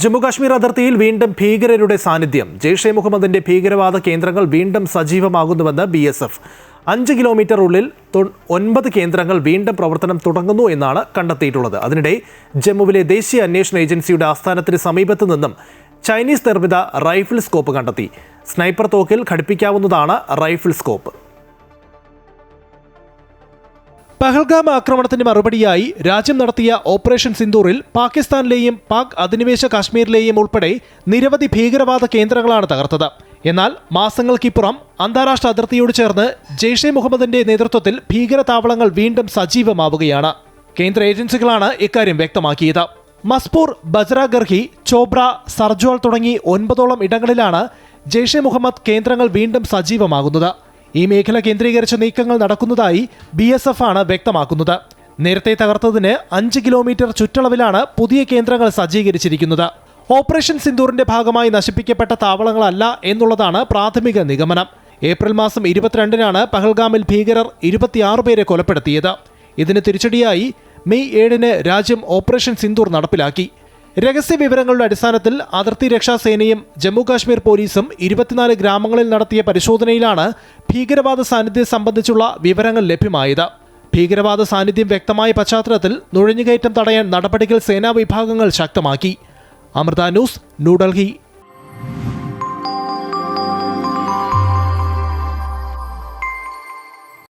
ജമ്മുകാശ്മീർ അതിർത്തിയിൽ വീണ്ടും ഭീകരരുടെ സാന്നിധ്യം. ജെയ്ഷെ മുഹമ്മദിന്റെ ഭീകരവാദ കേന്ദ്രങ്ങൾ വീണ്ടും സജീവമാകുന്നുവെന്ന് BSF. 5 കിലോമീറ്റർ ഉള്ളിൽ 9 കേന്ദ്രങ്ങൾ വീണ്ടും പ്രവർത്തനം തുടങ്ങുന്നു എന്നാണ് കണ്ടെത്തിയിട്ടുള്ളത്. അതിനിടെ ജമ്മുവിലെ ദേശീയ അന്വേഷണ ഏജൻസിയുടെ ആസ്ഥാനത്തിന് സമീപത്തു നിന്നും ചൈനീസ് നിർമ്മിത റൈഫിൾ സ്കോപ്പ് കണ്ടെത്തി. സ്നൈപ്പർ തോക്കിൽ ഘടിപ്പിക്കാവുന്നതാണ് റൈഫിൾ സ്കോപ്പ്. പഹൽഗാം ആക്രമണത്തിന് മറുപടിയായി രാജ്യം നടത്തിയ ഓപ്പറേഷൻ സിന്ദൂറിൽ പാകിസ്ഥാനിലെയും പാക് അധിനിവേശ കാശ്മീരിലെയും ഉൾപ്പെടെ നിരവധി ഭീകരവാദ കേന്ദ്രങ്ങളാണ് തകർത്തത്. എന്നാൽ മാസങ്ങൾക്കിപ്പുറം അന്താരാഷ്ട്ര അതിർത്തിയോട് ചേർന്ന് ജെയ്ഷെ മുഹമ്മദിന്റെ നേതൃത്വത്തിൽ ഭീകര താവളങ്ങൾ വീണ്ടും സജീവമാവുകയാണ്. കേന്ദ്ര ഏജൻസികളാണ് ഇക്കാര്യം വ്യക്തമാക്കിയത്. മസ്പൂർ, ബജ്രാഗർഹി, ചോബ്ര, സർജോൾ തുടങ്ങി 9ഓളം ഇടങ്ങളിലാണ് ജെയ്ഷെ മുഹമ്മദ് കേന്ദ്രങ്ങൾ വീണ്ടും സജീവമാകുന്നത്. ഈ മേഖല കേന്ദ്രീകരിച്ച നീക്കങ്ങൾ നടക്കുന്നതായി BSF ആണ് വ്യക്തമാക്കുന്നത്. നേരത്തെ തകർത്തതിന് 5 കിലോമീറ്റർ ചുറ്റളവിലാണ് പുതിയ കേന്ദ്രങ്ങൾ സജ്ജീകരിച്ചിരിക്കുന്നത്. ഓപ്പറേഷൻ സിന്ദൂറിന്റെ ഭാഗമായി നശിപ്പിക്കപ്പെട്ട താവളങ്ങളല്ല എന്നുള്ളതാണ് പ്രാഥമിക നിഗമനം. ഏപ്രിൽ മാസം 22-നാണ് പഹൽഗാമിൽ ഭീകരർ 26 പേരെ കൊലപ്പെടുത്തിയത്. ഇതിന് തിരിച്ചടിയായി മെയ് 7-ന് രാജ്യം ഓപ്പറേഷൻ സിന്ദൂർ നടപ്പിലാക്കി. രഹസ്യ വിവരങ്ങളുടെ അടിസ്ഥാനത്തിൽ അതിർത്തി രക്ഷാസേനയും ജമ്മുകാശ്മീർ പോലീസും 24 ഗ്രാമങ്ങളിൽ നടത്തിയ പരിശോധനയിലാണ് ഭീകരവാദ സാന്നിധ്യം സംബന്ധിച്ചുള്ള വിവരങ്ങൾ ലഭ്യമായത്. ഭീകരവാദ സാന്നിധ്യം വ്യക്തമായ പശ്ചാത്തലത്തിൽ നുഴഞ്ഞുകയറ്റം തടയാൻ നടപടികൾ സേനാ വിഭാഗങ്ങൾ ശക്തമാക്കി. അമൃത ന്യൂസ്, ന്യൂഡൽഹി.